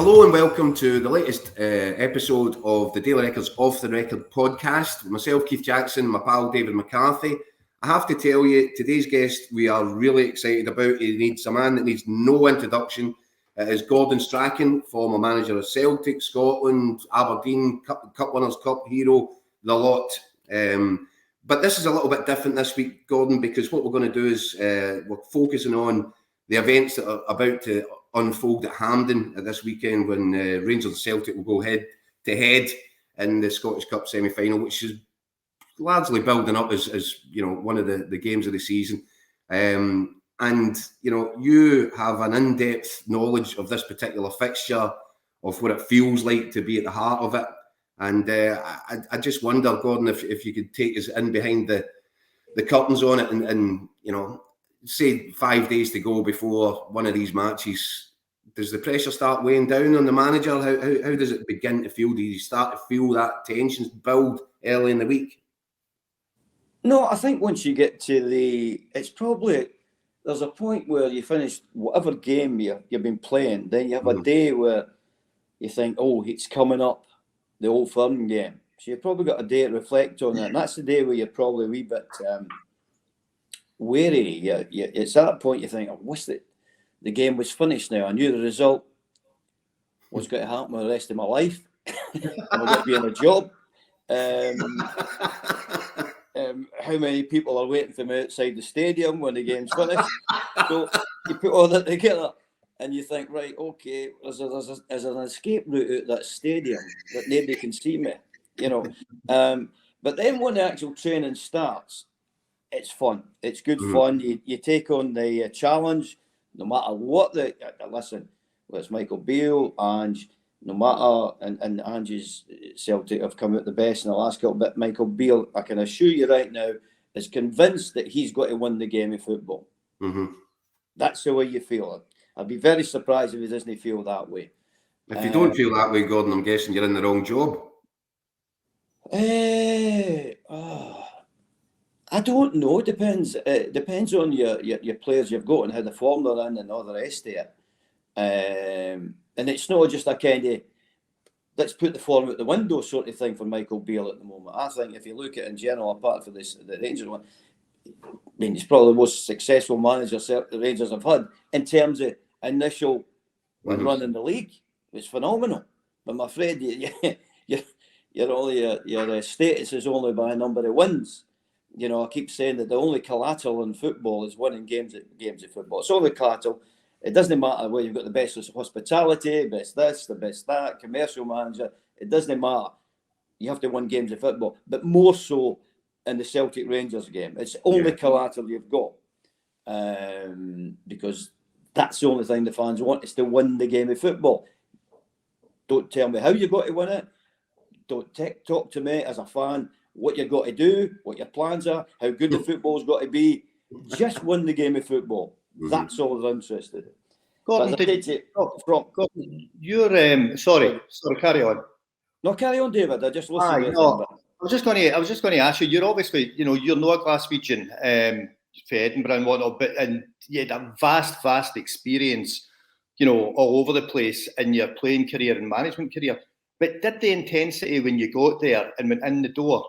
Hello and welcome to the latest episode of the Daily Records Off the Record podcast. Myself, Keith Jackson, my pal David McCarthy. I have to tell you, today's guest we are really excited about. He needs a man that needs no introduction. It is Gordon Strachan, former manager of Celtic, Scotland, Aberdeen, Cup Winners' Cup hero, the lot. But this is a little bit different this week, Gordon, because what we're going to do is we're focusing on the events that are about to unfold at Hampden this weekend when Rangers and Celtic will go head to head in the Scottish Cup semi-final, which is largely building up as you know, one of the games of the season. And you know, you have an in-depth knowledge of this particular fixture, of what it feels like to be at the heart of it. And I just wonder, Gordon, if you could take us in behind the curtains on it and you know, say 5 days to go before one of these matches. Does the pressure start weighing down on the manager? How does it begin to feel? Do you start to feel that tension build early in the week? No, I think once you get to it's probably, there's a point where you finish whatever game you've been playing, then you have a day where you think, oh, it's coming up, the Old Firm game. So you've probably got a day to reflect on it, and that's the day where you're probably a wee bit wary. It's at that point you think, I wish that the game was finished now. I knew the result was going to happen for the rest of my life. I'm going to be in a job. How many people are waiting for me outside the stadium when the game's finished? So you put all that together and you think, right, okay, there's an escape route out that stadium that nobody can see me, you know. But then when the actual training starts, it's fun. It's good fun. You take on the challenge, no matter what listen, whether it's Michael Beale, Ange, no matter, and Ange's Celtic have come out the best in the last couple, but Michael Beale, I can assure you right now, is convinced that he's got to win the game of football. That's the way you feel. I'd be very surprised if he doesn't feel that way. If you don't feel that way, Gordon, I'm guessing you're in the wrong job. I don't know. It depends. It depends on your players you've got and how the form they're in and all the rest of it. And it's not just a kind of let's put the form out the window sort of thing for Michael Beale at the moment. I think if you look at it in general, apart from the Rangers one, I mean, he's probably the most successful manager the Rangers have had in terms of initial run in the league. It's phenomenal. But I'm afraid your status is only by a number of wins. You know, I keep saying that the only collateral in football is winning games of football. It's only collateral. It doesn't matter whether you've got the best hospitality, best this, the best that, commercial manager. It doesn't matter. You have to win games of football, but more so in the Celtic Rangers game. It's only collateral you've got, because that's the only thing the fans want is to win the game of football. Don't tell me how you've got to win it. Don't talk to me as a fan what you've got to do, what your plans are, how good the football's got to be. Just win the game of football. That's all they're interested in. Gordon, you're sorry, carry on. No, carry on, David. I just listened. I was just going to ask you. You're obviously, you know, you're not a Glaswegian for Edinburgh and whatnot, and you had a vast experience, you know, all over the place in your playing career and management career. But did the intensity when you got there and went in the door,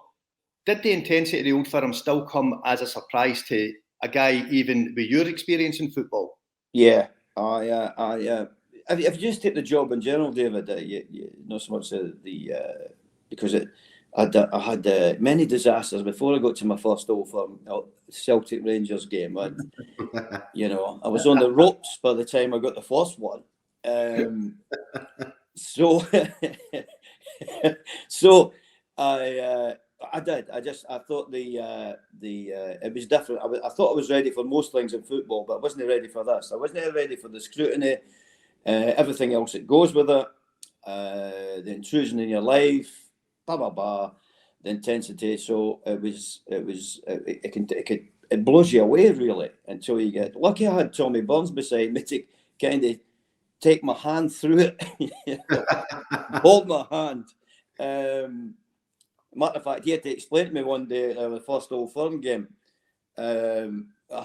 did the intensity of the Old Firm still come as a surprise to a guy even with your experience in football? Yeah, if you just take the job in general, David, you not so much because I had many disasters before I got to my first Old Firm Celtic Rangers game. You know, I was on the ropes by the time I got the first one. So I did. I thought it was different. I thought I was ready for most things in football, but I wasn't ready for this. I wasn't ready for the scrutiny, everything else that goes with it, the intrusion in your life, the intensity. So it blows you away really until you get lucky. I had Tommy Burns beside me to kind of take my hand through it, hold my hand. Matter of fact, he had to explain to me one day the first Old Firm game. I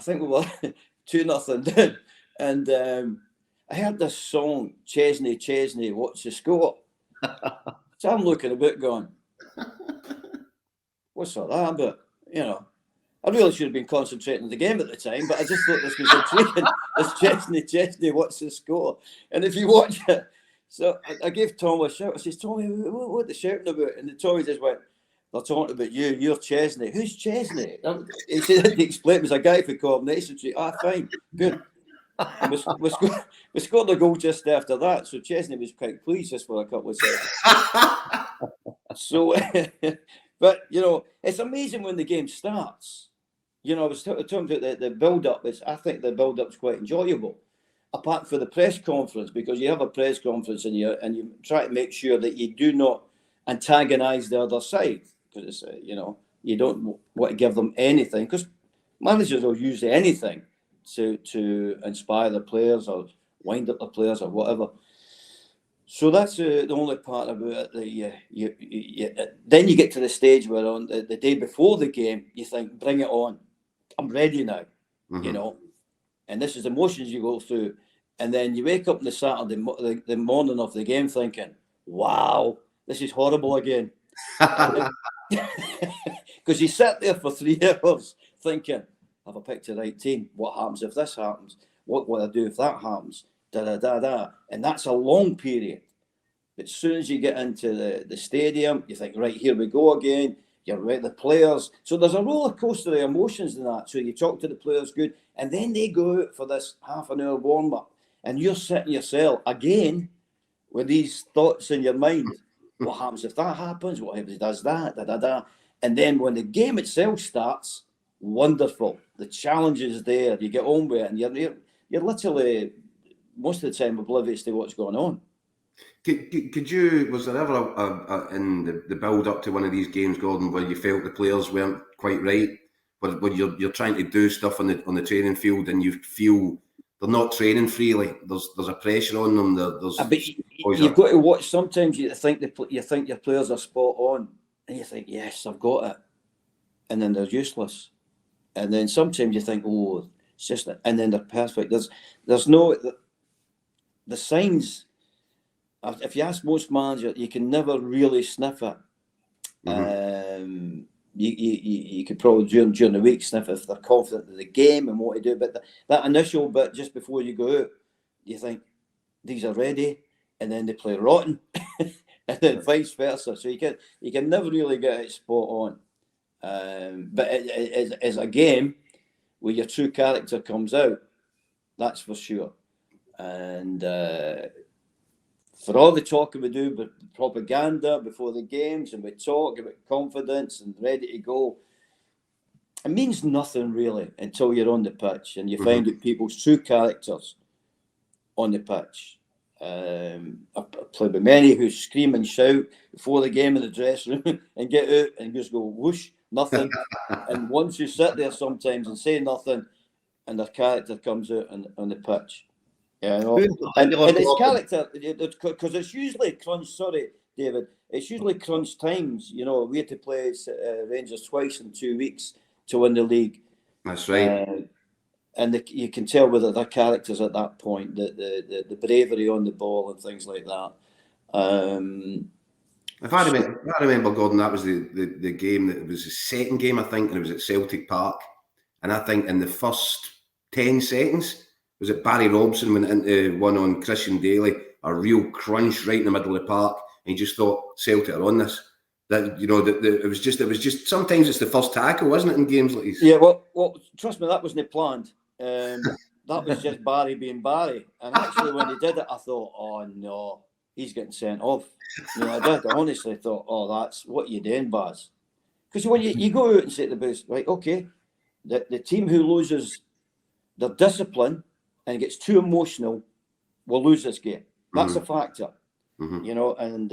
think we were 2-0 down, and I heard this song, Chesney, Chesney, what's the score? So I'm looking a bit going, what's all that about? You know, I really should have been concentrating on the game at the time, but I just thought this was intriguing. This Chesney, Chesney, what's the score? And if you watch it, so I gave Tom a shout. I says, Tommy, what are they shouting about? And Tommy just went, they're talking about you. You're Chesney. Who's Chesney? He said, he explained, it was a guy for Coronation Street. Ah, fine, good. And we scored a goal just after that. So Chesney was quite pleased just for a couple of seconds. So, but, you know, it's amazing when the game starts. You know, I was talking about the build-up. I think the build-up's quite enjoyable. Apart from the press conference, because you have a press conference and you try to make sure that you do not antagonise the other side. Because, you know, you don't want to give them anything. Because managers will use anything to inspire the players or wind up the players or whatever. So that's the only part about it. Then you get to the stage where on the day before the game, you think, bring it on. I'm ready now, you know. And this is the emotions you go through. And then you wake up on the Saturday, the morning of the game thinking, wow, this is horrible again. Because you sat there for 3 hours thinking, have I picked the right team? What happens if this happens? What will I do if that happens? Da-da-da-da. And that's a long period. But as soon as you get into the stadium, you think, right, here we go again. You're right, the players. So there's a roller coaster of emotions in that. So you talk to the players good, and then they go out for this half an hour warm-up. And you're sitting yourself again with these thoughts in your mind. What happens if that happens? What if he does that? Da-da-da. And then when the game itself starts, wonderful. The challenge is there. You get on with it, and you're literally most of the time oblivious to what's going on. Could you? Was there ever in the build up to one of these games, Gordon, where you felt the players weren't quite right? When you're trying to do stuff on the training field and you feel they're not training freely. There's a pressure on them. You've got to watch. Sometimes you think your players are spot on, and you think, yes, I've got it, and then they're useless. And then sometimes you think, oh, it's just, and then they're perfect. There's no the signs. If you ask most managers, you can never really sniff it. You could probably during the week sniff if they're confident in the game and what to do. But that initial bit just before you go out, you think these are ready, and then they play rotten, and then vice versa. So you can never really get it spot on. But as a game where your true character comes out, that's for sure. And for all the talking we do about propaganda before the games, and we talk about confidence and ready to go, it means nothing really until you're on the pitch and you find out people's true characters on the pitch. I've played with many who scream and shout before the game in the dressing room and get out and just go whoosh, nothing. And once you sit there sometimes and say nothing, and their character comes out on the pitch. Yeah, and it's character, because it's usually crunch. Sorry, David. It's usually crunch times. You know, we had to play Rangers twice in 2 weeks to win the league. That's right. And you can tell whether their characters at that point, the bravery on the ball and things like that. If I remember, Gordon, that was the game that was the second game, I think, and it was at Celtic Park. And I think in the first 10 seconds, was it Barry Robson went into one on Christian Daly, a real crunch right in the middle of the park, and you just thought Celtic are on this. That, you know, it was just sometimes it's the first tackle, wasn't it, in games like these? Yeah, well, trust me, that wasn't planned. That was just Barry being Barry. And actually, when he did it, I thought, oh no, he's getting sent off. You know, I did. I honestly thought, oh, that's what you're doing, Baz. Because when you go out and say to the boost, right, okay, the team who loses their discipline and gets too emotional will lose this game. That's a factor, you know. And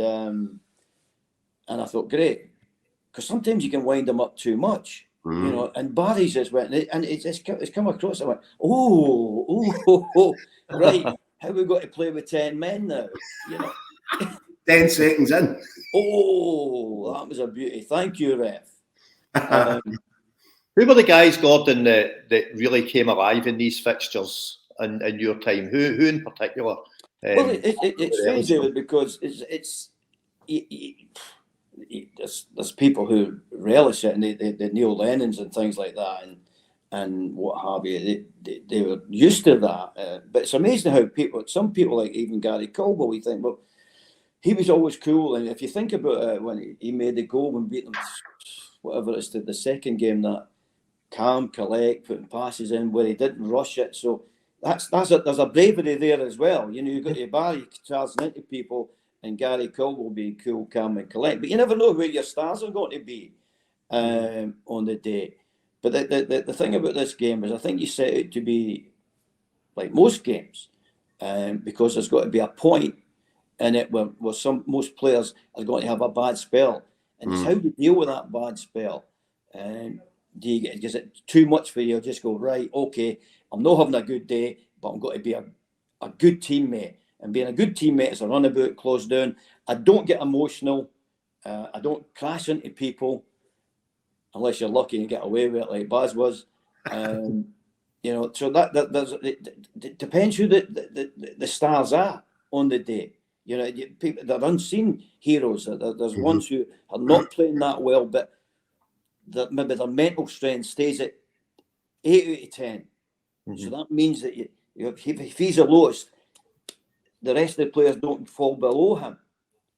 I thought, great, because sometimes you can wind them up too much, you know. And Barry's just went, and it's come across. I went, oh, right. How we got to play with 10 men now? You know, 10 seconds in. Oh, that was a beauty. Thank you, ref. Who were the guys, Gordon, that really came alive in these fixtures? in your time? Who in particular? Well, it's strange, David, because there's people who relish it, and the Neil Lennons and things like that, and what have you. They were used to that. But it's amazing how some people like even Gary Caldwell, we think, well, he was always cool. And if you think about it, when he made the goal and beat them, whatever it's the second game, that calm, collect, putting passes in where he didn't rush it. So there's a bravery there as well. You know, you've got Barry charging into people and Gary Caldwell being cool, calm, and collect. But you never know where your stars are going to be on the day. But the thing about this game is, I think you set it to be like most games, because there's got to be a point in it where most players are going to have a bad spell, and it's how you deal with that bad spell. Is it too much for you? Just go, right, okay, I'm not having a good day, but I'm going to be a good teammate. And being a good teammate is a runabout, close down. I don't get emotional. I don't crash into people unless you're lucky and get away with it, like Baz was. You know, so it depends who the stars are on the day. You know, people, they're unseen heroes. There's ones who are not playing that well, but maybe their mental strength stays at 8 out of 10. So that means that if he's the lowest, the rest of the players don't fall below him.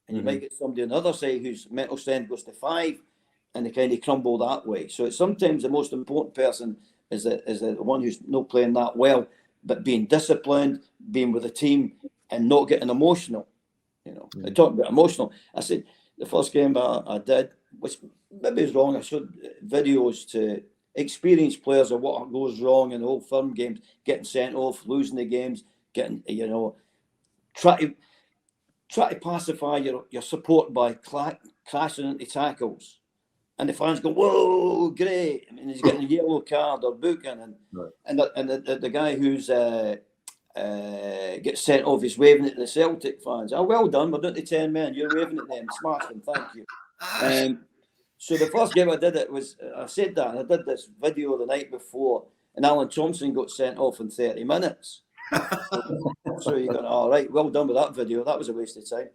And you might get somebody on the other side whose mental strength goes to 5, and they kind of crumble that way. So it's sometimes the most important person is the one who's not playing that well, but being disciplined, being with the team, and not getting emotional. You know, I talk about emotional. I said the first game I did, which maybe is wrong, I showed videos to experienced players of what goes wrong in the old firm games, getting sent off, losing the games, getting, you know, try to pacify your support by crashing into tackles, and the fans go, "Whoa, great!" I mean, he's getting a yellow card or booking, and the guy who's gets sent off, he's waving at the Celtic fans. Oh, well done, we're down to 10 men. You're waving at them, smash them, thank you. So the first game I did it was, I said that, and I did this video the night before, and Alan Thompson got sent off in 30 minutes. So you're going, all right, well done with that video. That was a waste of time.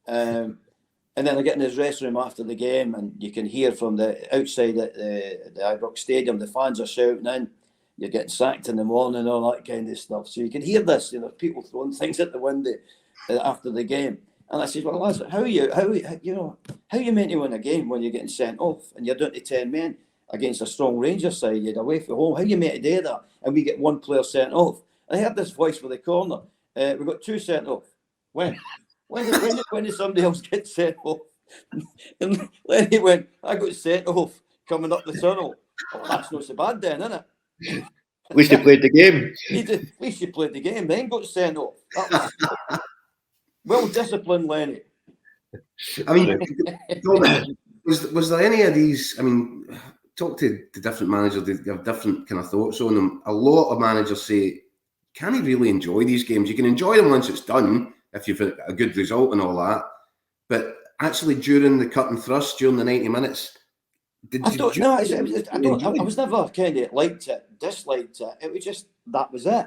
And then I get in his restroom after the game, and you can hear from the outside at the Ibrox Stadium, the fans are shouting in, you're getting sacked in the morning, and all that kind of stuff. So you can hear this, you know, people throwing things at the window after the game. And I said, well, lads, how are you meant to win a game when you're getting sent off and you're down to 10 men against a strong Rangers side, you're away from home? How are you meant to do that? And we get one player sent off. I heard this voice for the corner. We got 2 sent off. When did somebody else get sent off? And Lenny went, I got sent off coming up the tunnel. Oh, that's not so bad then, isn't it? At least he played the game. At least you played the game, then got sent off. That was well disciplined, Lenny. I mean, was there any of these? I mean, talk to the different managers, they have different kind of thoughts on them. A lot of managers say, can he really enjoy these games? You can enjoy them once it's done, if you've a good result and all that. But actually, during the cut and thrust, during the 90 minutes, I was never kind of liked it, disliked it. It was just, that was it.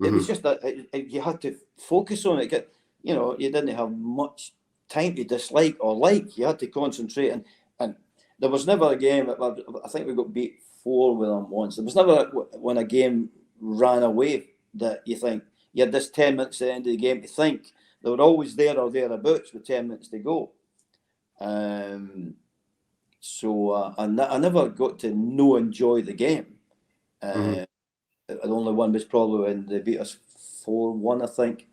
It was just that you had to focus on it. You know, you didn't have much time to dislike or like. You had to concentrate. And there was never a game, I think we got beat 4 with them once. There was never when a game ran away that you think, you had this 10 minutes at the end of the game to think. They were always there or thereabouts with 10 minutes to go. So I never got to enjoy the game. The only one was probably when they beat us 4-1, I think,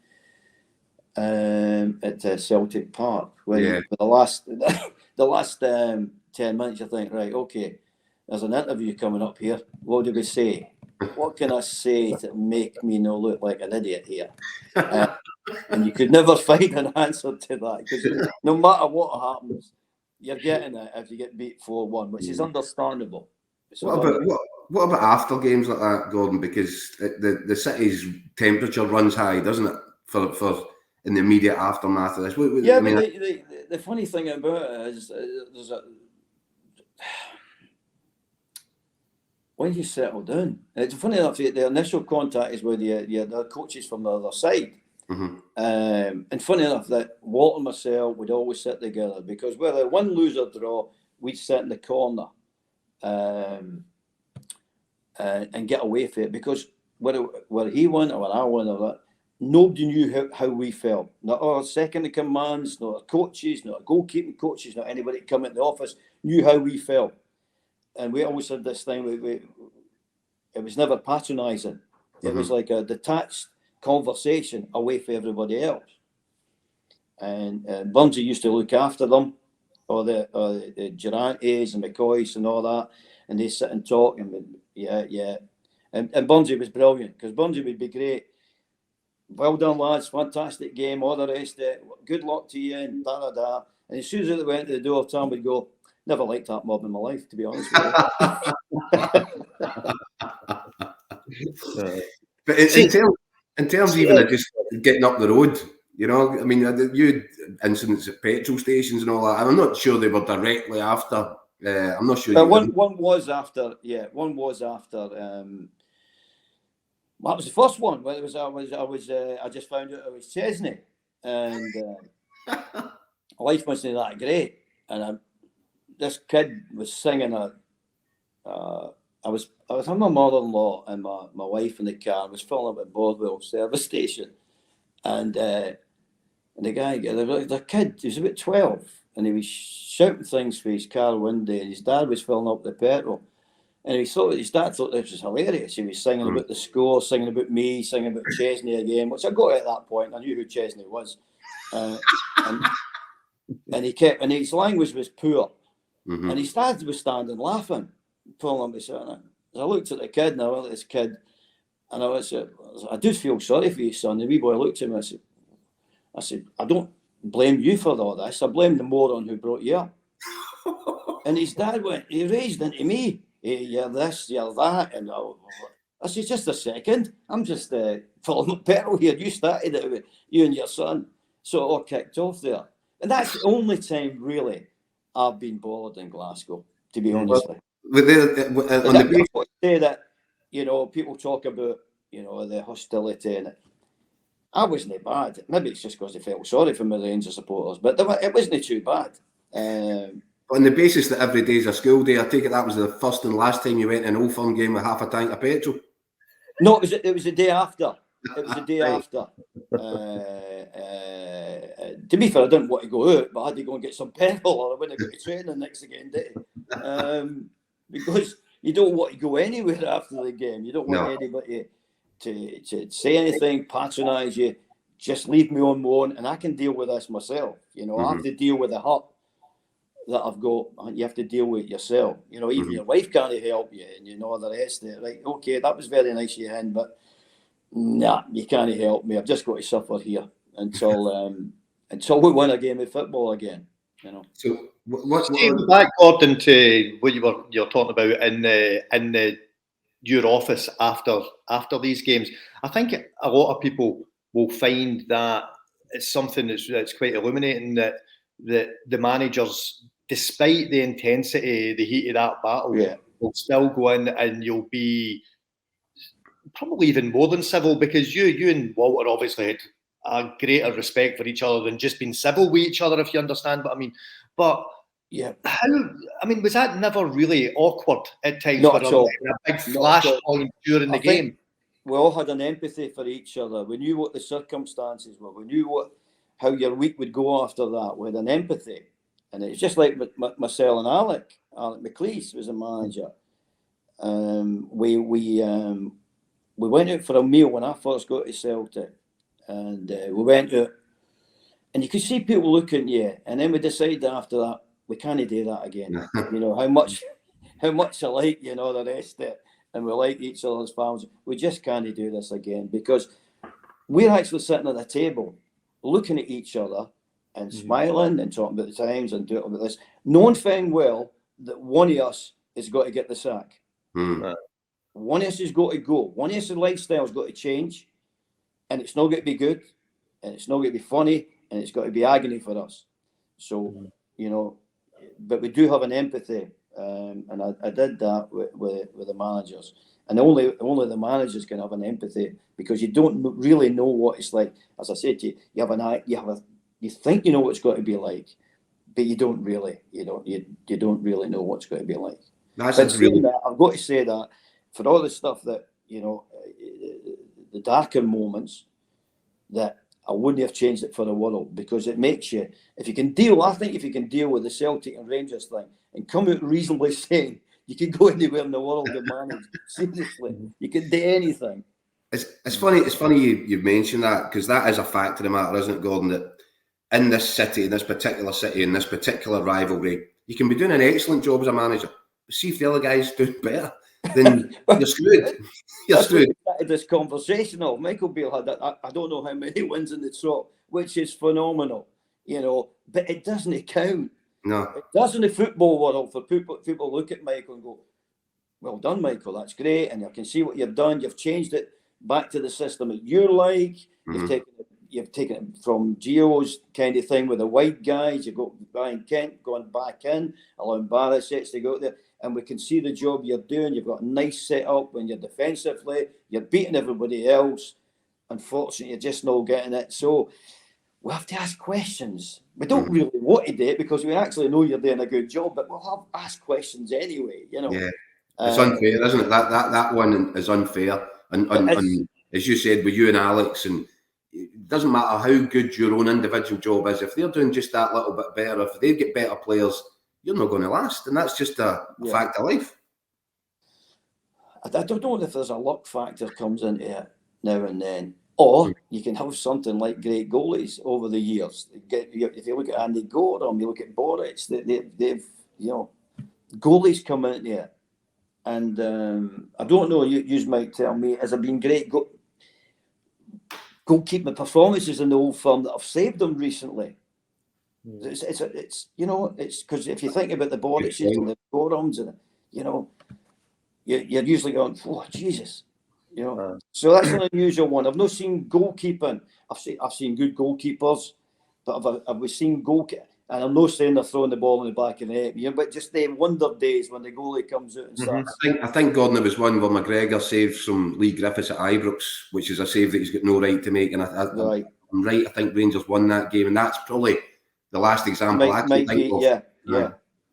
at Celtic Park. When for the last 10 minutes, you think, right, okay, there's an interview coming up here. What do we say? What can I say to make me not look like an idiot here? And you could never find an answer to that, because no matter what happens, you're getting it if you get beat 4-1, which is understandable. What about after games like that, Gordon? Because the city's temperature runs high, doesn't it? For in the immediate aftermath of this. The funny thing about it is, when you settle down, it's funny enough, the initial contact is with the coaches from the other side. Mm-hmm. And funny enough, that Walt and myself would always sit together, because whether win, lose or draw, we'd sit in the corner and get away from it, because whether he won or I won or that, nobody knew how we felt. Not our second in commands, not our coaches, not our goalkeeping coaches, not anybody coming in the office knew how we felt. And we always had this thing, it was never patronising. It Mm-hmm. was like a detached conversation away from everybody else. And Burnsy used to look after them, or the Durantes and McCoys and all that, and they sit and talk, and yeah. And Burnsy was brilliant, because Burnsy would be great. Well done, lads, fantastic game, all the rest of it. Good luck to you, and da. And as soon as they went to the door, Tom would go, never liked that mob in my life, to be honest with you. But in terms even of just getting up the road, you know, I mean, you had incidents at petrol stations and all that. I'm not sure they were directly after. I'm not sure. One was after. Yeah, one was after. That was the first one. Well, I just found out it was Chesney, and life wasn't that great. And this kid was singing I was with my mother-in-law and my wife in the car. I was filling up at Bordwell service station, and the guy, the kid, he was about 12, and he was shouting things for his car window, and his dad was filling up the petrol, and his dad thought this was hilarious. He was singing about the score, singing about me, singing about Chesney again, which I got at that point. I knew who Chesney was, and he kept, and his language was poor, and his dad was standing laughing, pulling up his shirt. I looked at the kid, and I went at this kid, and I said, I do feel sorry for you, son. The wee boy looked at me, I said, I don't blame you for all this. I blame the moron who brought you up. And his dad he raised into me. Hey, you're this, you're that. And I said, just a second. I'm just filling up petrol here. You started it with you and your son. So it all kicked off there. And that's the only time, really, I've been bothered in Glasgow, to be honest with you. I would say that, you know, people talk about, you know, the hostility in it. I wasn't bad. Maybe it's just because they felt sorry for me, the Rangers supporters, but it wasn't too bad. On the basis that every day is a school day, I take it that was the first and last time you went in an Old Firm game with half a tank of petrol? No, it was the day after. It was the day Right. after. To be fair, I didn't want to go out, but I had to go and get some petrol, or I wouldn't have got to training next again, did I? Because you don't want to go anywhere after the game. You don't want anybody to say anything, patronise you. Just leave me on my own, and I can deal with this myself. You know, I have to deal with the hurt that I've got. You have to deal with it yourself. You know, even your wife can't help you, and you know the rest of it. Right? Okay, that was very nice of you, Hen, but nah, you can't help me. I've just got to suffer here until we win a game of football again. You know. So Staying back, Gordon, to what you're talking about in your office after these games, I think a lot of people will find that it's something that's quite illuminating, that the managers, despite the intensity, the heat of that battle, will still go in, and you'll be probably even more than civil, because you and Walter obviously had a greater respect for each other than just being civil with each other, if you understand what I mean. But yeah, was that never really awkward at times? Not at all. A big flashpoint during the game. We all had an empathy for each other. We knew what the circumstances were. We knew how your week would go after that. We had an empathy, and it's just like myself and Alec McLeish was a manager. We went out for a meal when I first got to Celtic, and we went out, and you could see people looking at you, and then we decided after that we can't do that again. You know how much alike, you know, the rest of it, and we like each other's families. We just can't do this again, because we're actually sitting at the table looking at each other and smiling and talking about the times and doing about this, knowing fine well that one of us has got to get the sack. One of us has got to go. One of us' lifestyle's got to change, and it's not going to be good, and it's not going to be funny, and it's got to be agony for us. So, you know, but we do have an empathy and I did that with the managers. And only the managers can have an empathy, because you don't really know what it's like. As I said to you, you think you know what it's got to be like, but you don't really. You don't really know what it's going to be like. But saying that, I've got to say that for all the stuff that, the darker moments, that I wouldn't have changed it for the world, because it makes you, if you can deal with the Celtic and Rangers thing and come out reasonably sane, you can go anywhere in the world and manage. Seriously, you can do anything. It's funny you've mentioned that, because that is a fact of the matter, isn't it, Gordon? That in this city, in this particular rivalry, you can be doing an excellent job as a manager, but see if the other guy's doing better, then you're screwed. You're screwed. This conversation of Michael Beale had that. I don't know how many wins in the trot, which is phenomenal, but it doesn't count. No, it doesn't in the football world. For people look at Michael and go, "Well done, Michael. That's great." And I can see what you've done. You've changed it back to the system that you like. Mm-hmm. You've taken it from Gio's kind of thing with the white guys. You've got Brian Kent going back in, allowing Barisic to go there. And we can see the job you're doing. You've got a nice setup when you're defensively. You're beating everybody else. Unfortunately, you're just not getting it. So we have to ask questions. We don't really want to do it, because we actually know you're doing a good job, but we'll ask questions anyway, Yeah. It's unfair, isn't it? That one is unfair. And as you said, with you and Alex, and it doesn't matter how good your own individual job is, if they're doing just that little bit better, if they get better players, you're not going to last. And that's just a fact of life. I don't know if there's a luck factor comes into it now and then. Or you can have something like great goalies over the years. If you look at Andy Gordon, you look at Boris, they've goalies come into it. And I don't know, you might tell me, has there been great goalkeeping performances in the Old Firm that have saved them recently? It's because if you think about the Borises and the Gorons, and you're usually going, oh Jesus, So that's an unusual one. I've not seen goalkeeping. I've seen good goalkeepers, but have we seen goalkeeping? And I'm not saying they're throwing the ball in the back of the net, but just the wonder days when the goalie comes out and starts. I think Gordon, there was one where McGregor saved from Lee Griffiths at Ibrox, which is a save that he's got no right to make. And I'm right. I think Rangers won that game, and that's probably the last example I can think of.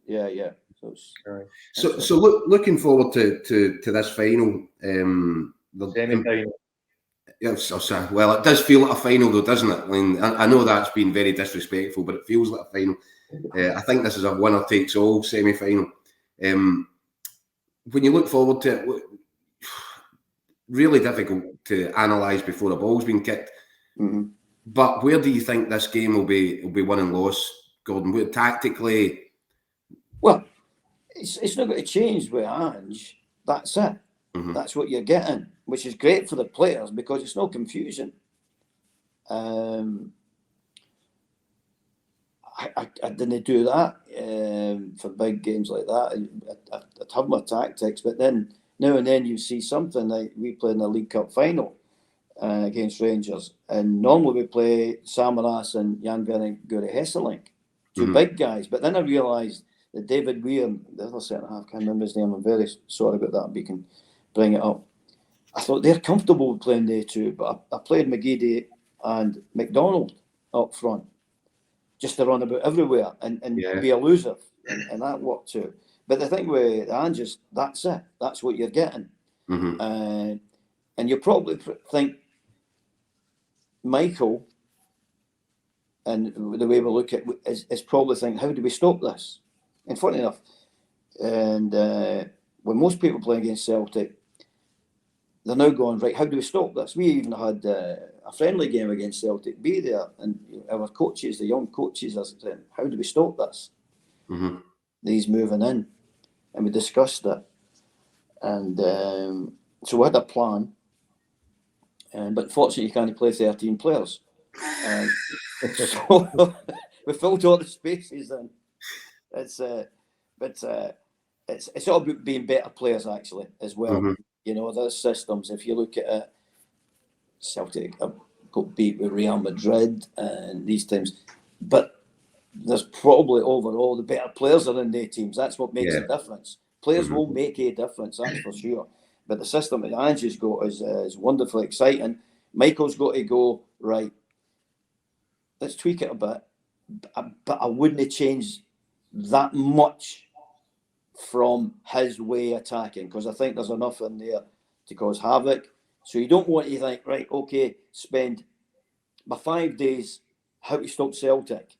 Yeah. So looking forward to this final. The semi-final. Well, it does feel like a final, though, doesn't it? I mean, I know that's been very disrespectful, but it feels like a final. I think this is a winner-takes-all semi-final. When you look forward to it, really difficult to analyse before a ball's been kicked. Mm-hmm. But where do you think this game will be won and lost, Gordon? Where, tactically? Well, it's not going to change with Ange. That's it. Mm-hmm. That's what you're getting, which is great for the players because it's no confusion. I didn't do that for big games like that. I'd have my tactics, but then now and then you see something like we played in the League Cup final against Rangers, and normally we play Samaras and Jan Werner Guri Hesselink, two big guys. But then I realised that David Weir, the other centre half, can't remember his name. I'm very sorry about that. We can bring it up. I thought they're comfortable with playing they two, but I played McGeady and McDonald up front just to run about everywhere and be elusive, and that worked too. But the thing with Ange, that's it. That's what you're getting. Mm-hmm. And you probably think Michael, and the way we look at it, is probably thinking, how do we stop this? And funny enough, and when most people play against Celtic, they're now going, right, how do we stop this? We even had a friendly game against Celtic B there, and our coaches, the young coaches, are saying, how do we stop this? Mm-hmm. These moving in. And we discussed it. And so we had a plan, but unfortunately you can't play 13 players. So we filled all the spaces in. It's all about being better players actually as well. Mm-hmm. You know, there's systems. If you look at it, Celtic got beat with Real Madrid and these times, but there's probably overall the better players are in their teams. That's what makes Yeah. a difference. Players will make a difference, that's for sure. But the system that Angie's got is wonderfully exciting. Michael's got to go, right, let's tweak it a bit. But I wouldn't change that much from his way attacking, because I think there's enough in there to cause havoc. So you don't want to think, right, okay, spend my 5 days how to stop Celtic.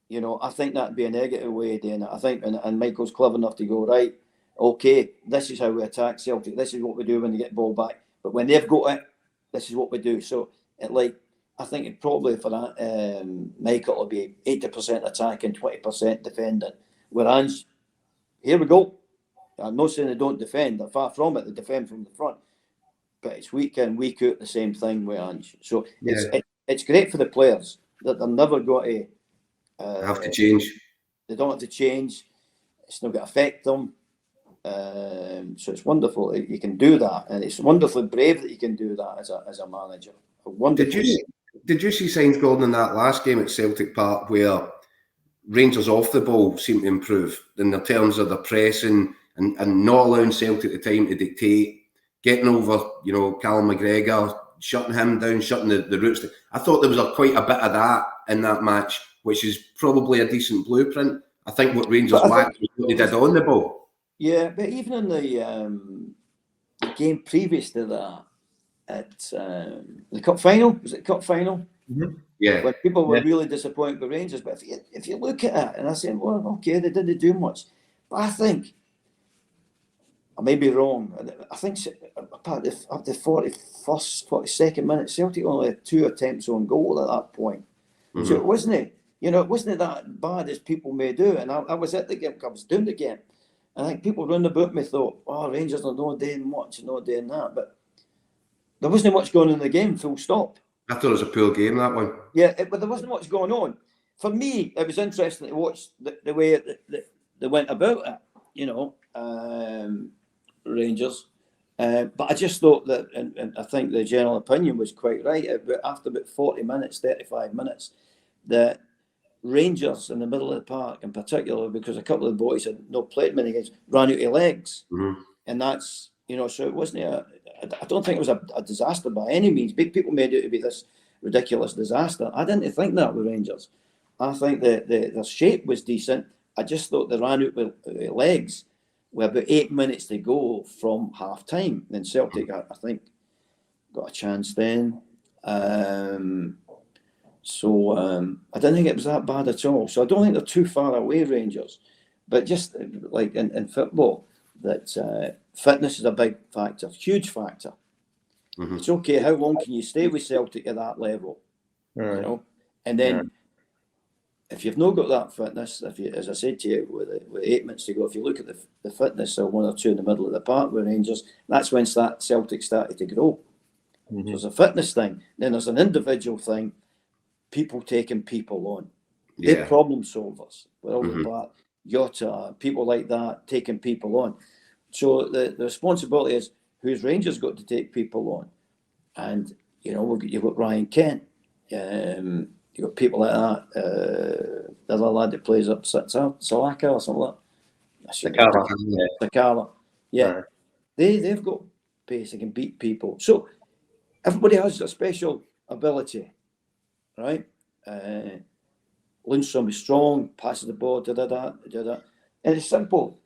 You know, I think that'd be a negative way of doing it. I think, and Michael's clever enough to go, right, okay, this is how we attack Celtic. This is what we do when they get ball back. But when they've got it, this is what we do. So, I think it probably for that, Michael will be 80% attacking, 20% defending. Whereas, here we go. I'm not saying they don't defend. They're far from it. They defend from the front. But it's week in, week out, the same thing with Ange. So it's great for the players that they're never going to have to change. They don't have to change. It's not going to affect them. So it's wonderful that you can do that, and it's wonderfully brave that you can do that as a manager. Did you see signs, Gordon, in that last game at Celtic Park where Rangers off the ball seem to improve in the terms of the pressing and not allowing Celtic the time to dictate, getting over, Callum McGregor, shutting him down, shutting the routes. I thought there was quite a bit of that in that match, which is probably a decent blueprint. I think what Rangers lacked was what they did on the ball. Yeah, but even in the game previous to that, at the cup final, was it cup final? Mm-hmm. Yeah. When people were really disappointed with Rangers, but if you look at it, and I say, well, okay, they didn't do much, but I think, I may be wrong, I think up the 41st, 42nd minute, Celtic only had 2 attempts on goal at that point. Mm-hmm. So it wasn't that bad as people may do. And I was at the game, I was doing the game. And I think people round about me thought, Rangers are not doing much, not doing that. But there wasn't much going on in the game, full stop. I thought it was a poor game, that one. Yeah, but there wasn't much going on. For me, it was interesting to watch the way they went about it, Rangers. But I just thought that, and I think the general opinion was quite right, after about 40 minutes, 35 minutes, that Rangers in the middle of the park, in particular, because a couple of the boys had not played many games, ran out of legs. Mm-hmm. And that's, so it wasn't I don't think it was a disaster by any means. Big people made it to be this ridiculous disaster. I didn't think that with Rangers. I think that their shape was decent. I just thought they ran out with legs with about 8 minutes to go from half time. Then Celtic, I think, got a chance then. So I didn't think it was that bad at all. So I don't think they're too far away, Rangers. But just like in football, that fitness is a big factor, huge factor. Mm-hmm. It's okay, how long can you stay with Celtic at that level? Right. And then if you've not got that fitness, as I said to you, with 8 minutes to go, if you look at the fitness of 1 or 2 in the middle of the park with Rangers, that's when Celtic started to grow. Mm-hmm. So there's a fitness thing. Then there's an individual thing, people taking people on. Yeah. They're problem solvers. We're all about Jota, people like that, taking people on. So the responsibility is, who's Rangers got to take people on? And, you've got Ryan Kent. You've got people like that. The other lad that plays up Salaka or something like that. Sakala. Yeah. Right. They've got pace. They can beat people. So everybody has a special ability, right? Lundstrom is strong, passes the ball, da. And it's simple.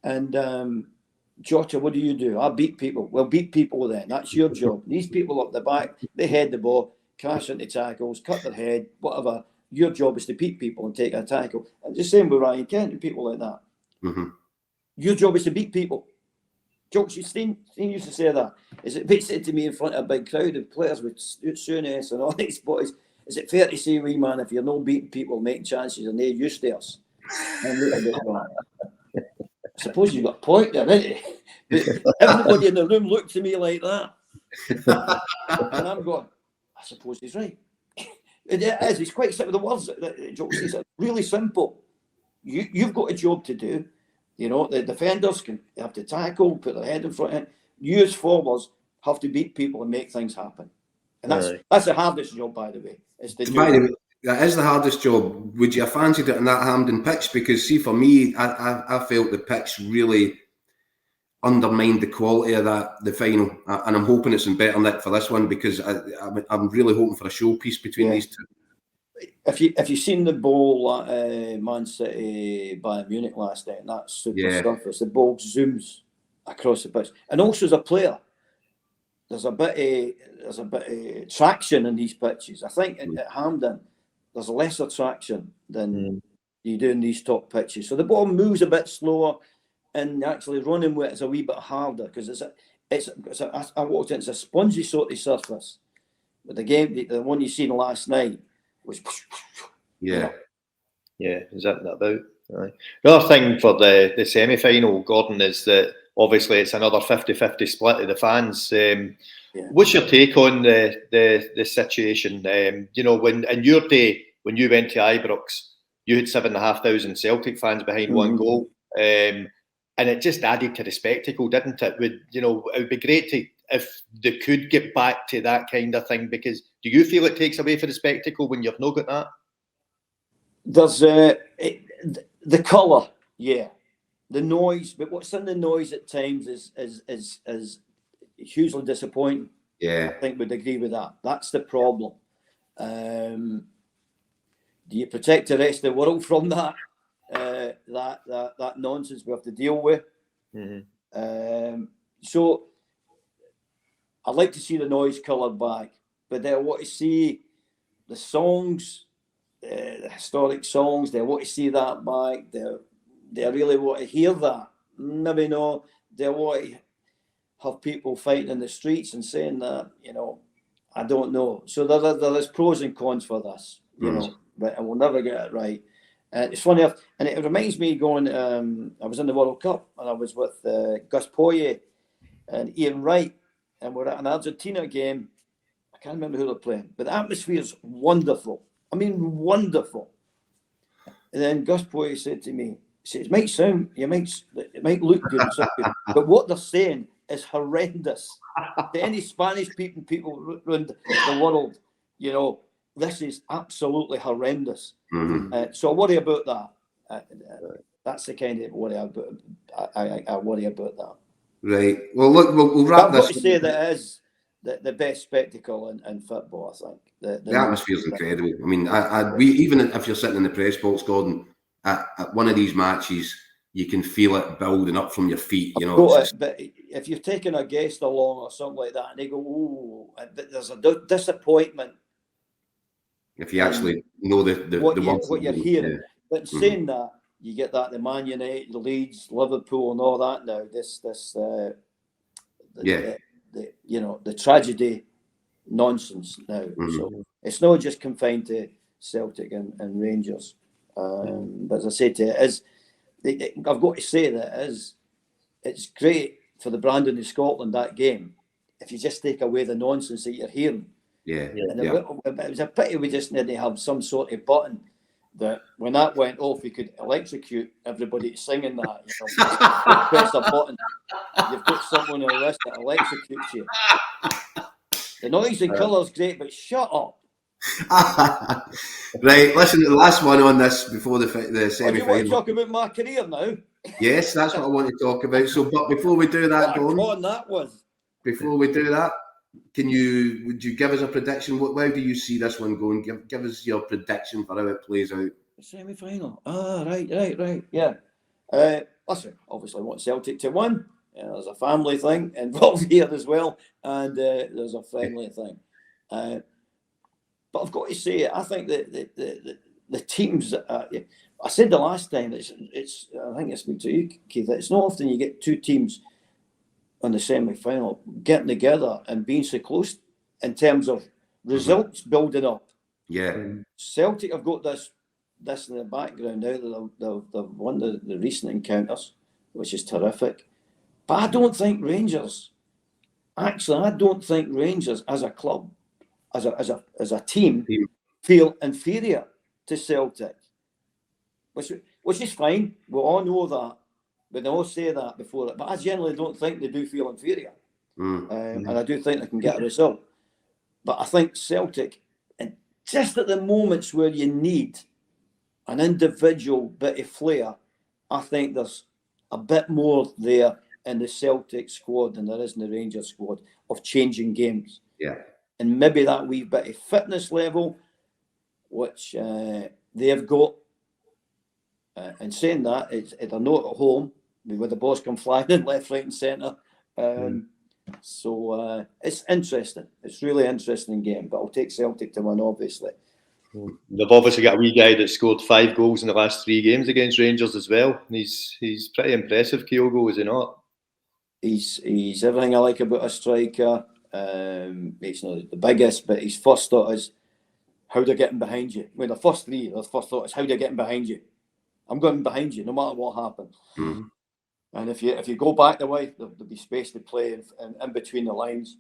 And Jota, what do? I beat people. Well, beat people then. That's your job. These people up the back, they head the ball, crash into tackles, cut their head, whatever. Your job is to beat people and take a tackle. And the same with Ryan Kent and people like that. Mm-hmm. Your job is to beat people. Steen used to say that. He said to me in front of a big crowd of players with Souness and all these boys, is it fair to say, wee man, if you're not beating people, making chances, you're not used to us? I suppose you've got a point there, isn't it? But everybody in the room looked to me like that. And I'm going, I suppose he's right. It is. It's quite simple. The words that Joe says are really simple. You've got a job to do. The defenders have to tackle, put their head in front of it. You as forwards have to beat people and make things happen. And that's the hardest job, by the way. That is the hardest job. Would you have fancied it on that Hampden pitch? Because see, for me, I felt the pitch really undermined the quality of the final, and I'm hoping it's in better nick for this one, because I'm really hoping for a showpiece between these two. If you've seen the ball at Man City Bayern Munich last night, and that super surface, the ball zooms across the pitch, and also as a player, there's a bit of traction in these pitches. I think at Hampden there's lesser traction than you do in these top pitches, so the ball moves a bit slower, and actually running with it is a wee bit harder, because I walked in, it's a spongy sort of surface. But the one you seen last night was yeah, is that about right? The other thing for the semi-final, Gordon, is that obviously it's another 50-50 split of the fans. What's your take on the situation? When in your day, when you went to Ibrox, you had 7,500 Celtic fans behind one goal, and it just added to the spectacle, didn't it? It would be great if they could get back to that kind of thing, because do you feel it takes away from the spectacle when you've not got that? There's the colour, the noise, but what's in the noise at times is hugely disappointing. I think we'd agree with that. That's the problem. Do you protect the rest of the world from that? That nonsense we have to deal with. So I'd like to see the noise coloured back, but I want to see the songs, the historic songs. They want to see that back. They really want to hear that. Maybe no. They want to have people fighting in the streets and saying that. I don't know. So there is pros and cons for this. But we'll never get it right. It's funny, and it reminds me going. I was in the World Cup and I was with Gus Poyet and Ian Wright, and we're at an Argentina game. I can't remember who they're playing, but the atmosphere is wonderful. I mean, wonderful. And then Gus Poyet said to me, "It might look good and stuff, but what they're saying is horrendous. To any Spanish people around the world, this is absolutely horrendous." So I worry about that. That's the kind of worry about. I worry about that. Right. Well, look, we'll wrap this. I've got to say that it is the best spectacle in football. I think the atmosphere is incredible. I mean, we even if you're sitting in the press box, Gordon, at one of these matches, you can feel it building up from your feet. But if you're taking a guest along or something like that, and they go, "Oh," there's a disappointment. If you actually know what you're hearing, but in saying that, you get that the Man United, the Leeds, Liverpool, and all that now. The tragedy nonsense now. So it's not just confined to Celtic and Rangers. But as I say to you, I've got to say that it's great for the branding of Scotland, that game, if you just take away the nonsense that you're hearing. It was a pity we just didn't have some sort of button that when that went off, we could electrocute everybody singing that. Press a button, you've got someone on the list that electrocutes you. The noise and colour's great, but shut up. Right, listen to the last one on this before the semi-final. You want to talk about my career now? Yes, that's what I want to talk about. So, but before we do that, before we do that, would you give us a prediction? How do you see this one going? Give us your prediction for how it plays out. Semi-final. Right. Yeah. Listen, obviously I want Celtic to win. There's a family thing involved here as well, and there's a friendly thing. But I've got to say, I think that the teams. I said the last time. I think it's me to you, Keith. It's not often you get two teams on the semi-final getting together and being so close in terms of results building up. Celtic have got this in the background now that they've won the recent encounters, which is terrific. But I don't think Rangers as a club, as a team, feel inferior to Celtic, which is fine. We all know that. But they all say that before it. But I generally don't think they do feel inferior. And I do think they can get a result. But I think Celtic, in just at the moments where you need an individual bit of flair, I think there's a bit more there in the Celtic squad than there is in the Rangers squad of changing games. Yeah. And maybe that wee bit of fitness level, which they've got. And saying that, they're not at home with the balls come flying in left, right, and centre. So it's interesting. It's really interesting game. But I'll take Celtic to win, obviously. They've obviously got a wee guy that scored 5 goals in the last 3 games against Rangers as well. And he's pretty impressive, Kyogo, is he not? He's everything I like about a striker. He's not the biggest, but his first thought is how they're getting behind you. Well, the first thought is how they're getting behind you. I'm going behind you, no matter what happens. Mm-hmm. And if you go back the way, there'll be space to play in between the lines.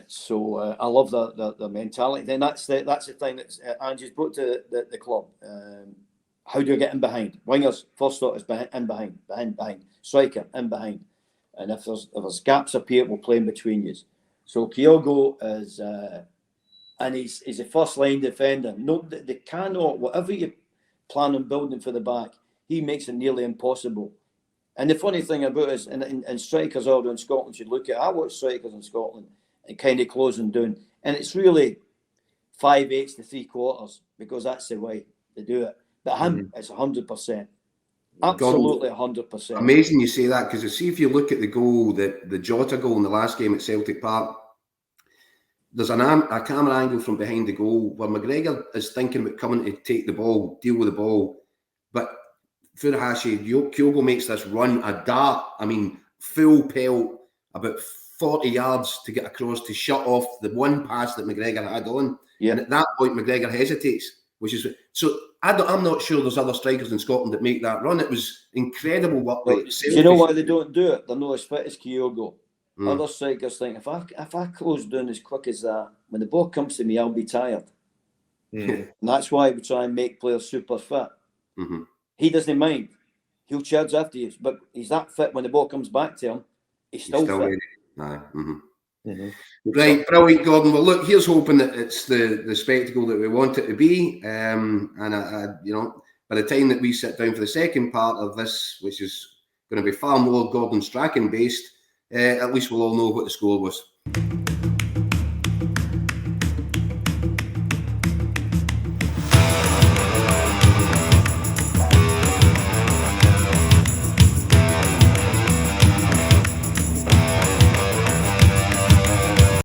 So I love the mentality. Then that's the thing that Angie's brought to the club. How do you get in behind? Wingers, first thought is behind. Striker, in behind. And if there's gaps appear, we'll play in between you. So Kyogo is, and he's a first line defender. No, they cannot, whatever you plan on building for the back, he makes it nearly impossible. And the funny thing about it is, and strikers all in Scotland should look at. I watch strikers in Scotland and kind of closing down, and it's really 5/8 to 3/4 because that's the way they do it. But him, it's 100%, absolutely 100%. Amazing you say that, because see if you look at the goal, the Jota goal in the last game at Celtic Park. There's a camera angle from behind the goal where McGregor is thinking about coming to take the ball, deal with the ball. But Furuhashi, Kyogo makes this run, a dart, full pelt, about 40 yards to get across to shut off the one pass that McGregor had on. Yeah. And at that point, McGregor hesitates, which is... So I'm not sure there's other strikers in Scotland that make that run. It was incredible what... Well, do you know why they don't do it? They're not as fit as Kyogo. Other strikers think, if I close down as quick as that, when the ball comes to me, I'll be tired. And that's why we try and make players super fit. Mm-hmm. He doesn't mind. He'll charge after you, but he's that fit when the ball comes back to him. He's still fit. Right, brilliant, Gordon. Well, look, here's hoping that it's the spectacle that we want it to be. And by the time that we sit down for the second part of this, which is going to be far more Gordon Strachan based, at least we'll all know what the score was.